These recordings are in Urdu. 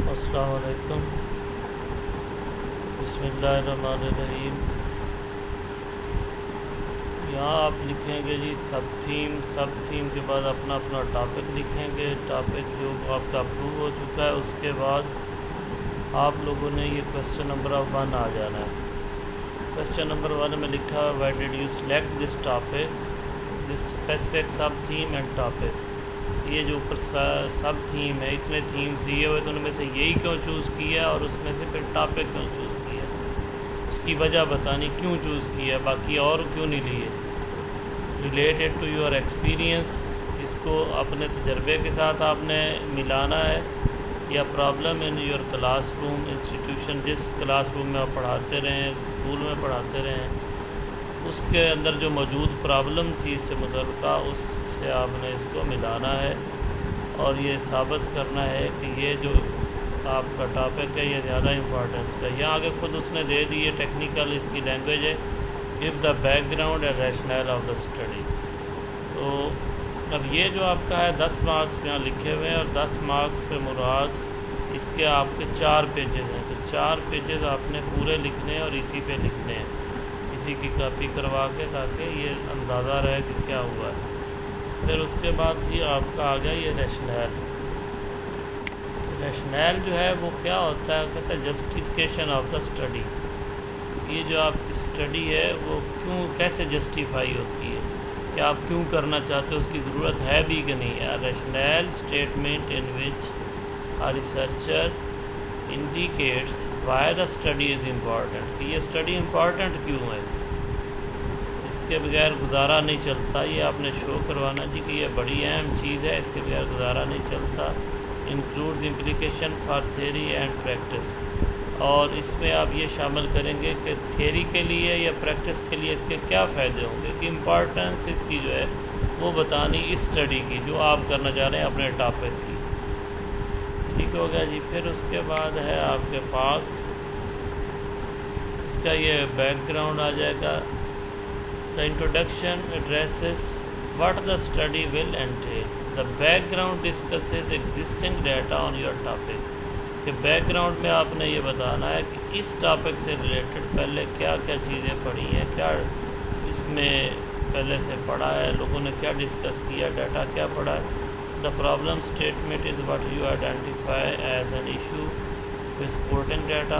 السلام علیکم۔ بسم اللہ الرحمن الرحیم۔ یہاں آپ لکھیں گے جی سب تھیم کے بعد اپنا اپنا ٹاپک لکھیں گے۔ ٹاپک جو آپ کا اپروو ہو چکا ہے اس کے بعد آپ لوگوں نے یہ کویسچن نمبر 1 آ جانا ہے۔ کویسچن نمبر 1 میں لکھا ہے why did you select this topic this specific sub theme and topic. یہ جو اوپر سب تھیم ہے، اتنے تھیمز دیے ہوئے تو ان میں سے یہی کیوں چوز کیا اور اس میں سے پھر ٹاپک کیوں چوز کیا، اس کی وجہ بتانی کیوں چوز کیا، باقی اور کیوں نہیں لیے۔ ریلیٹڈ ٹو یور ایکسپیرینس، اس کو اپنے تجربے کے ساتھ آپ نے ملانا ہے، یا problem in your class room institution, جس کلاس روم میں آپ پڑھاتے رہیں، اسکول میں پڑھاتے رہیں، اس کے اندر جو موجود پرابلم تھی اس سے متعلقہ، اس سے آپ نے اس کو ملانا ہے اور یہ ثابت کرنا ہے کہ یہ جو آپ کا ٹاپک ہے یہ زیادہ امپورٹنس کا۔ یہاں آگے خود اس نے دے دی ہے، ٹیکنیکل اس کی لینگویج ہے، give the back ground and rational of the study. تو اب یہ جو آپ کا ہے 10 مارکس یہاں لکھے ہوئے ہیں، اور 10 مارکس سے مراد اس کے آپ کے 4 پیجز ہیں، تو 4 پیجز آپ نے پورے لکھنے ہیں اور اسی پہ لکھنے ہیں، اسی کی کاپی کروا کے، تاکہ یہ اندازہ رہے کہ کیا ہوا ہے۔ پھر اس کے بعد یہ آپ کا آ گیا یہ ریشنل۔ ریشنل جو ہے وہ کیا ہوتا ہے، کہتا ہے جسٹیفیکیشن آف دا اسٹڈی۔ یہ جو آپ کی اسٹڈی ہے وہ کیسے جسٹیفائی ہوتی ہے، کہ آپ کیوں کرنا چاہتے ہو، اس کی ضرورت ہے بھی کہ نہیں ہے۔ Rational statement in which a researcher indicates why the study is important، کہ یہ اسٹڈی امپورٹنٹ کیوں ہے، اس کے بغیر گزارا نہیں چلتا۔ یہ آپ نے شو کروانا جی کہ یہ بڑی اہم چیز ہے، اس کے بغیر گزارا نہیں چلتا۔ Includes implication for theory and practice, اور اس میں آپ یہ شامل کریں گے کہ تھیوری کے لیے یا پریکٹس کے لیے اس کے کیا فائدے ہوں گے، کہ امپورٹنس اس کی جو ہے وہ بتانی اس اسٹڈی کی جو آپ کرنا چاہ رہے ہیں اپنے ٹاپک کی۔ ٹھیک ہو گیا جی۔ پھر اس کے بعد ہے آپ کے پاس اس کا یہ بیک گراؤنڈ آ جائے گا۔ The introduction addresses what the study will entail. The background discusses existing data on your topic. کہ بیک گراؤنڈ میں آپ نے یہ بتانا ہے کہ اس ٹاپک سے ریلیٹڈ پہلے کیا کیا چیزیں پڑھی ہیں، کیا اس میں پہلے سے پڑھا ہے، لوگوں نے کیا ڈسکس کیا، ڈیٹا کیا پڑھا ہے۔ The problem statement is what you identify as an issue with supporting data.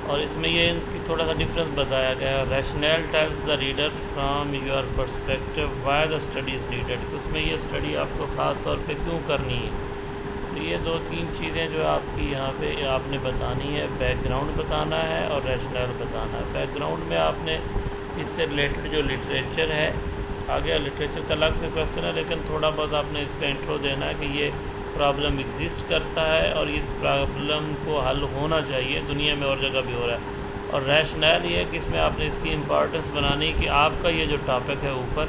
اور اس میں یہ ان کی تھوڑا سا ڈفرینس بتایا گیا ہے۔ Rationale tells the reader from your perspective why the study is needed, اس میں یہ اسٹڈی آپ کو خاص طور پہ کیوں کرنی ہے۔ تو یہ 2-3 چیزیں جو آپ کی یہاں پہ آپ نے بتانی ہے، بیک گراؤنڈ بتانا ہے اور ریشنل بتانا ہے۔ بیک گراؤنڈ میں آپ نے اس سے ریلیٹڈ جو لٹریچر ہے، آگے لٹریچر کا الگ سے کویسچن ہے، لیکن تھوڑا بہت آپ نے اس کا انٹرو دینا ہے کہ یہ پرابلم ایگزسٹ کرتا ہے اور اس پرابلم کو حل ہونا چاہیے، دنیا میں اور جگہ بھی ہو رہا ہے۔ اور ریشنل یہ ہے کہ اس میں آپ نے اس کی امپورٹنس بنانی کہ آپ کا یہ جو ٹاپک ہے اوپر،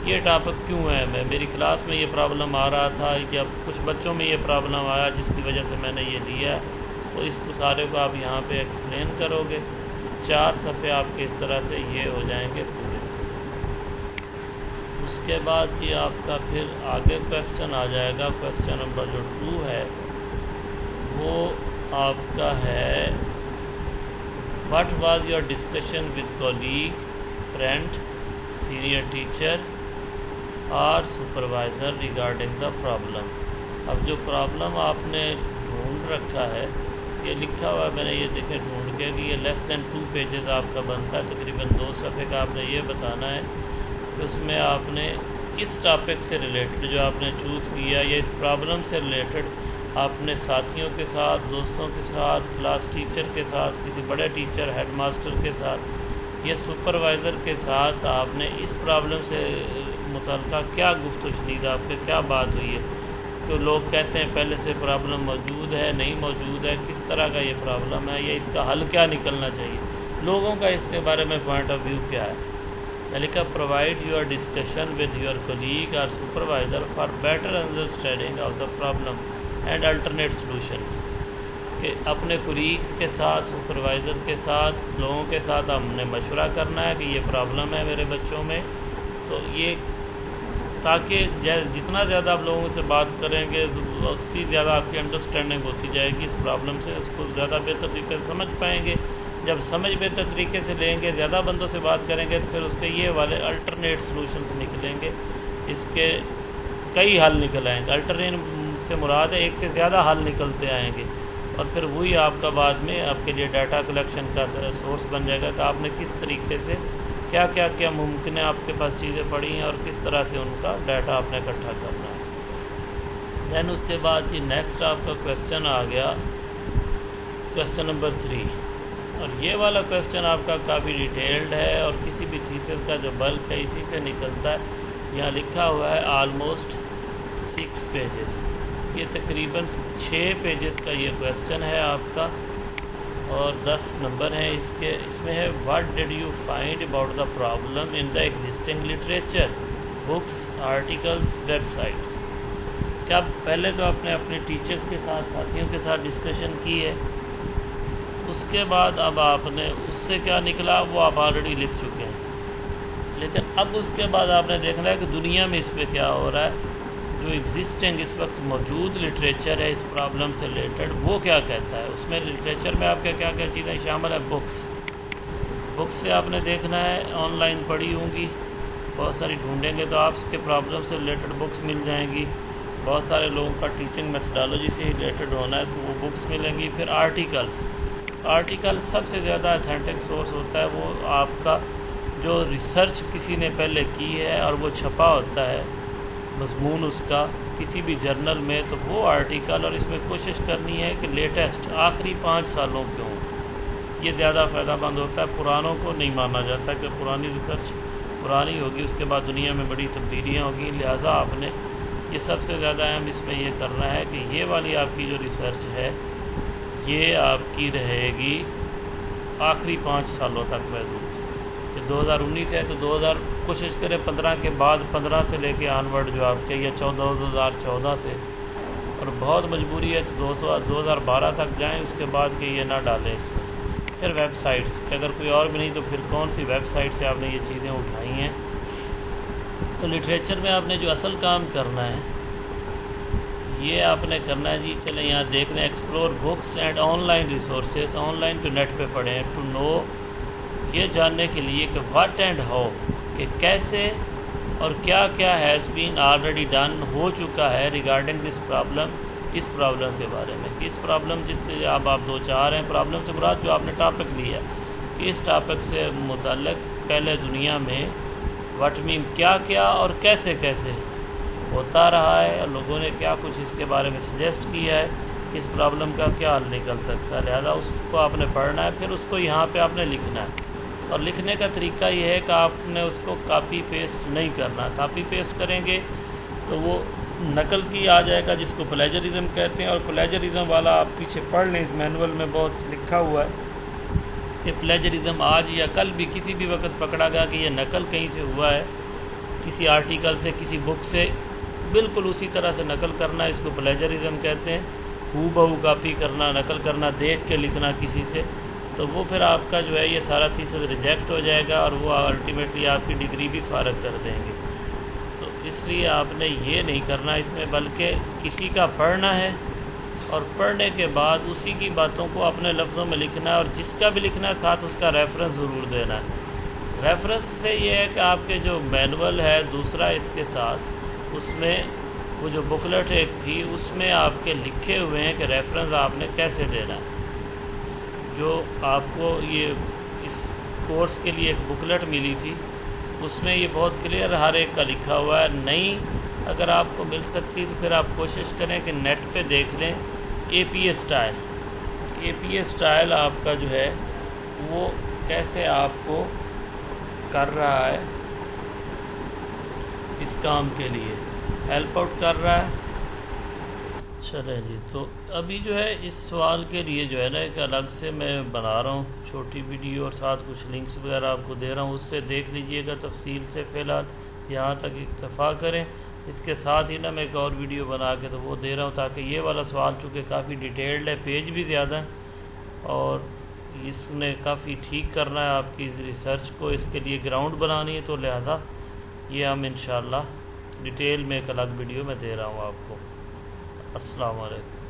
یہ ٹاپک کیوں ہے، میری کلاس میں یہ پرابلم آ رہا تھا یا کچھ بچوں میں یہ پرابلم آیا جس کی وجہ سے میں نے یہ لیا ہے، تو اس کو سارے کو آپ یہاں پہ ایکسپلین کرو گے۔ 4 صفحے آپ کے اس طرح سے یہ ہو جائیں گے پورے۔ اس کے بعد یہ آپ کا پھر آگے کویسچن آ جائے گا۔ کویسچن نمبر جو 2 ہے وہ آپ کا ہے what was your discussion with colleague, friend, senior teacher اور سپروائزر ریگارڈنگ دا پرابلم۔ اب جو پرابلم آپ نے ڈھونڈ رکھا ہے، یہ لکھا ہوا ہے میں نے یہ دیکھیں ڈھونڈ کے کہ یہ لیس دین 2 پیجز آپ کا بنتا ہے، تقریباً 2 صفحے کا۔ آپ نے یہ بتانا ہے کہ اس میں آپ نے اس ٹاپک سے ریلیٹڈ جو آپ نے چوز کیا یا اس پرابلم سے ریلیٹڈ آپ نے ساتھیوں کے ساتھ، دوستوں کے ساتھ، کلاس ٹیچر کے ساتھ، کسی بڑے ٹیچر، ہیڈ ماسٹر کے ساتھ یا سپروائزر کے ساتھ آپ نے اس پرابلم سے متعلقہ کیا گفت و شنید، آپ کے کیا بات ہوئی ہے، کہ لوگ کہتے ہیں پہلے سے پرابلم موجود ہے، نہیں موجود ہے، کس طرح کا یہ پرابلم ہے یا اس کا حل کیا نکلنا چاہیے، لوگوں کا اس کے بارے میں پوائنٹ آف ویو کیا ہے۔ میں لکھا provide your discussion with your colleague اور supervisor for better understanding of the problem and alternate solutions, کہ اپنے کولیگز کے ساتھ، سپروائزر کے ساتھ، لوگوں کے ساتھ ہم نے مشورہ کرنا ہے کہ یہ پرابلم ہے میرے بچوں میں، تو یہ تاکہ جتنا زیادہ آپ لوگوں سے بات کریں گے، اس سے زیادہ آپ کی انڈرسٹینڈنگ ہوتی جائے گی اس پرابلم سے، اس کو زیادہ بہتر طریقے سے سمجھ پائیں گے۔ جب سمجھ بہتر طریقے سے لیں گے، زیادہ بندوں سے بات کریں گے، تو پھر اس کے یہ والے الٹرنیٹ سلوشنز نکلیں گے، اس کے کئی حل نکل آئیں گے۔ الٹرنیٹ سے مراد ہے ایک سے زیادہ حل نکلتے آئیں گے، اور پھر وہی آپ کا بعد میں آپ کے لیے ڈیٹا کلیکشن کا سورس بن جائے گا کہ آپ نے کس طریقے سے کیا ممکن ہے، آپ کے پاس چیزیں پڑی ہیں اور کس طرح سے ان کا ڈیٹا آپ نے اکٹھا کرنا ہے۔ دین اس کے بعد جی نیکسٹ آپ کا کویسچن آ گیا، کویسچن نمبر 3، اور یہ والا کویسچن آپ کا کافی ڈیٹیلڈ ہے، اور کسی بھی تھیسس کا جو بلک ہے اسی سے نکلتا ہے۔ یہاں لکھا ہوا ہے آلموسٹ 6 پیجز، یہ تقریباً 6 پیجز کا یہ کویسچن ہے آپ کا، اور 10 نمبر ہیں اس کے۔ اس میں ہے what did you find about the problem in the existing literature, books, articles, web sites. کیا پہلے تو آپ نے اپنے ٹیچرز کے ساتھ، ساتھیوں کے ساتھ ڈسکشن کی ہے، اس کے بعد اب آپ نے اس سے کیا نکلا وہ آپ آلریڈی لکھ چکے ہیں، لیکن اب اس کے بعد آپ نے دیکھنا ہے کہ دنیا میں اس پہ کیا ہو رہا ہے، جو ایگزسٹنگ اس وقت موجود لٹریچر ہے اس پرابلم سے ریلیٹڈ وہ کیا کہتا ہے۔ اس میں لٹریچر میں آپ کیا چیزیں شامل ہے، بکس سے آپ نے دیکھنا ہے، آن لائن پڑھی ہوں گی، بہت ساری ڈھونڈیں گے تو آپ کے پرابلم سے ریلیٹڈ بکس مل جائیں گی۔ بہت سارے لوگوں کا ٹیچنگ میتھڈالوجی سے ریلیٹڈ ہونا ہے تو وہ بکس ملیں گی۔ پھر آرٹیکل سب سے زیادہ اتھینٹک سورس ہوتا ہے، وہ آپ کا جو ریسرچ کسی نے پہلے کی ہے اور وہ چھپا ہوتا ہے مضمون اس کا کسی بھی جرنل میں، تو وہ آرٹیکل، اور اس میں کوشش کرنی ہے کہ لیٹسٹ آخری 5 سالوں کے ہوں، یہ زیادہ فائدہ مند ہوتا ہے۔ پرانوں کو نہیں مانا جاتا کہ پرانی ریسرچ پرانی ہوگی، اس کے بعد دنیا میں بڑی تبدیلیاں ہوگی، لہٰذا آپ نے یہ سب سے زیادہ اہم اس میں یہ کرنا ہے کہ یہ والی آپ کی جو ریسرچ ہے یہ آپ کی رہے گی آخری 5 سالوں تک محدود، کہ 2019 ہے تو 2000 کوشش کریں 15 کے بعد، 15 سے لے کے آنورڈ جو آپ کے، یا 2014 سے، اور بہت مجبوری ہے تو 2012 تک جائیں، اس کے بعد کہ یہ نہ ڈالیں اس میں۔ پھر ویب سائٹس، کہ اگر کوئی اور بھی نہیں تو پھر کون سی ویب سائٹ سے آپ نے یہ چیزیں اٹھائی ہیں۔ تو لٹریچر میں آپ نے جو اصل کام کرنا ہے یہ آپ نے کرنا ہے جی، چلیں یہاں دیکھ لیں، explore books and on line resources, on line تو نیٹ پہ پڑھیں، ٹو نو، یہ جاننے کے لیے کہ واٹ اینڈ ہاؤ، کہ کیسے اور کیا ہیز بین آلریڈی ڈن، ہو چکا ہے، ریگارڈنگ دس پرابلم، اس پرابلم کے بارے میں، کہ اس پرابلم جس سے اب آپ دو چار ہیں، پرابلم سے مراد جو آپ نے ٹاپک لیا ہے، اس ٹاپک سے متعلق پہلے دنیا میں واٹ مین کیا اور کیسے ہوتا رہا ہے، اور لوگوں نے کیا کچھ اس کے بارے میں سجیسٹ کیا ہے کہ اس پرابلم کا کیا حل نکل سکتا ہے، لہذا اس کو آپ نے پڑھنا ہے، پھر اس کو یہاں پہ آپ نے لکھنا ہے، اور لکھنے کا طریقہ یہ ہے کہ آپ نے اس کو کاپی پیسٹ نہیں کرنا، کاپی پیسٹ کریں گے تو وہ نقل کی آ جائے گا جس کو پلیجرزم کہتے ہیں، اور پلیجرزم والا آپ پیچھے پڑھ لیں، اس مینول میں بہت لکھا ہوا ہے کہ پلیجرزم آج یا کل بھی کسی بھی وقت پکڑا گیا کہ یہ نقل کہیں سے ہوا ہے، کسی آرٹیکل سے، کسی بک سے، بالکل اسی طرح سے نقل کرنا، اس کو پلیجرزم کہتے ہیں، ہو بہو کاپی کرنا، نقل کرنا، دیکھ کے لکھنا کسی سے، تو وہ پھر آپ کا جو ہے یہ سارا تھیسس ریجیکٹ ہو جائے گا، اور وہ الٹیمیٹلی آپ کی ڈگری بھی فارغ کر دیں گے۔ تو اس لیے آپ نے یہ نہیں کرنا اس میں، بلکہ کسی کا پڑھنا ہے، اور پڑھنے کے بعد اسی کی باتوں کو اپنے لفظوں میں لکھنا ہے، اور جس کا بھی لکھنا ہے ساتھ اس کا ریفرنس ضرور دینا ہے۔ ریفرنس سے یہ ہے کہ آپ کے جو مینول ہے دوسرا اس کے ساتھ، اس میں وہ جو بکلٹ ایک تھی اس میں آپ کے لکھے ہوئے ہیں کہ ریفرنس آپ نے کیسے دینا ہے۔ جو آپ کو یہ اس کورس کے لیے ایک بکلٹ ملی تھی اس میں یہ بہت کلیئر ہر ایک کا لکھا ہوا ہے، نہیں اگر آپ کو مل سکتی تو پھر آپ کوشش کریں کہ نیٹ پہ دیکھ لیں اے پی اے اسٹائل آپ کا جو ہے وہ کیسے آپ کو کر رہا ہے، اس کام کے لیے ہیلپ آؤٹ کر رہا ہے۔ چلیں جی، تو ابھی جو ہے اس سوال کے لیے جو ہے نا ایک الگ سے میں بنا رہا ہوں چھوٹی ویڈیو، اور ساتھ کچھ لنکس وغیرہ آپ کو دے رہا ہوں، اس سے دیکھ لیجئے گا تفصیل سے۔ فی الحال یہاں تک اکتفا کریں، اس کے ساتھ ہی نا میں ایک اور ویڈیو بنا کے تو وہ دے رہا ہوں، تاکہ یہ والا سوال چونکہ کافی ڈیٹیلڈ ہے، پیج بھی زیادہ ہیں، اور اس نے کافی ٹھیک کرنا ہے آپ کی ریسرچ کو، اس کے لیے گراؤنڈ بنانی ہے، تو لہذا یہ ہم انشاءاللہ ڈیٹیل میں ایک الگ ویڈیو میں دے رہا ہوں آپ کو۔ السلام علیکم۔